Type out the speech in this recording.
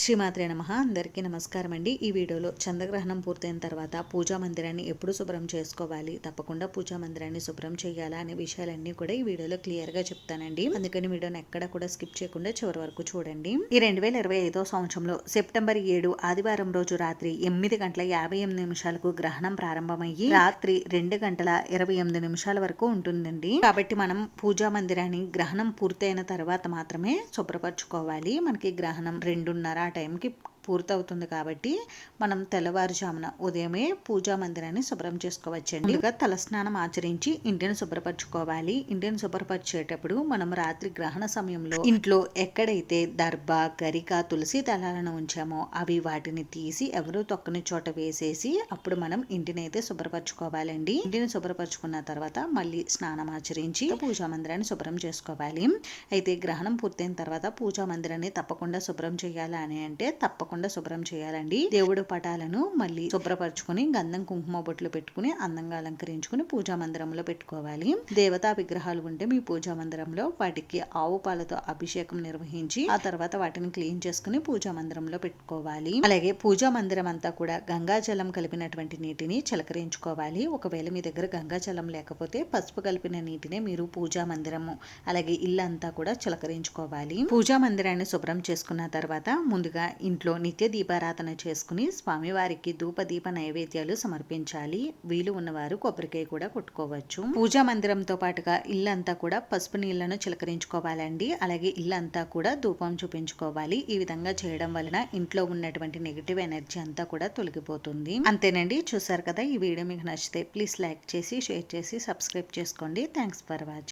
శ్రీమాత్రే నమః. అందరికీ నమస్కారం అండి. ఈ వీడియోలో చంద్రగ్రహణం పూర్తయిన తర్వాత పూజా మందిరాన్ని ఎప్పుడు శుభ్రం చేసుకోవాలి, తప్పకుండా పూజా మందిరాన్ని శుభ్రం చేయాలా అనే విషయాలన్నీ కూడా ఈ వీడియోలో క్లియర్గా చెప్తానండి. అందుకని వీడియోని ఎక్కడ కూడా స్కిప్ చేయకుండా చివరి వరకు చూడండి. ఈ 2025 సంవత్సరంలో సెప్టెంబర్ 7 ఆదివారం రోజు రాత్రి 8:58 గ్రహణం ప్రారంభమయ్యి రాత్రి 2:28 వరకు ఉంటుందండి. కాబట్టి మనం పూజా మందిరాన్ని గ్రహణం పూర్తయిన తర్వాత మాత్రమే శుభ్రపరచుకోవాలి. మనకి గ్రహణం 2:30 ఆ టైంకి పూర్తవుతుంది కాబట్టి మనం తెల్లవారుజామున ఉదయమే పూజా మందిరాన్ని శుభ్రం చేసుకోవచ్చండి. ముందుగా తలస్నానం ఆచరించి ఇంటిని శుభ్రపరచుకోవాలి. ఇంటిని శుభ్రపరిచేటప్పుడు మనం రాత్రి గ్రహణ సమయంలో ఇంట్లో ఎక్కడైతే దర్భ, గరిక, తులసి దళాలను ఉంచామో అవి వాటిని తీసి ఎవరు తొక్కని చోట వేసేసి అప్పుడు మనం ఇంటిని అయితే శుభ్రపరచుకోవాలండి. ఇంటిని శుభ్రపరచుకున్న తర్వాత మళ్ళీ స్నానం ఆచరించి పూజా మందిరాన్ని శుభ్రం చేసుకోవాలి. అయితే గ్రహణం పూర్తయిన తర్వాత పూజా మందిరాన్ని తప్పకుండా శుభ్రం చేయాలా అని అంటే తప్పకుండా శుభ్రం చేయాలండి. దేవుడు పటాలను మళ్ళీ శుభ్రపరచుకుని గంధం కుంకుమ బొట్లు పెట్టుకుని అందంగా అలంకరించుకుని పూజా మందిరంలో పెట్టుకోవాలి. దేవతా విగ్రహాలు ఉంటే మీ పూజా మందిరంలో వాటికి ఆవు పాలతో అభిషేకం నిర్వహించి ఆ తర్వాత వాటిని క్లీన్ చేసుకుని పూజా మందిరంలో పెట్టుకోవాలి. అలాగే పూజా మందిరం అంతా కూడా గంగాజలం కలిపినటువంటి నీటిని చిలకరించుకోవాలి. ఒకవేళ మీ దగ్గర గంగాజలం లేకపోతే పసుపు కలిపిన నీటినే మీరు పూజా మందిరము అలాగే ఇల్లంతా కూడా చిలకరించుకోవాలి. పూజా మందిరాన్ని శుభ్రం చేసుకున్న తర్వాత ముందుగా ఇంట్లో నిత్య దీపారాధన చేసుకుని స్వామివారికి ధూప దీప నైవేద్యాలు సమర్పించాలి. వీలు ఉన్నవారు కొబ్బరికాయ కూడా కొట్టుకోవచ్చు. పూజా మందిరంతో పాటుగా ఇల్లంతా కూడా పసుపు నీళ్లను చిలకరించుకోవాలండి. అలాగే ఇల్లంతా కూడా ధూపం చూపించుకోవాలి. ఈ విధంగా చేయడం వలన ఇంట్లో ఉన్నటువంటి నెగిటివ్ ఎనర్జీ అంతా కూడా తొలగిపోతుంది. అంతేనండి. చూసారు కదా, ఈ వీడియో మీకు నచ్చితే ప్లీజ్ లైక్ చేసి షేర్ చేసి సబ్స్క్రైబ్ చేసుకోండి. Thanks for watching.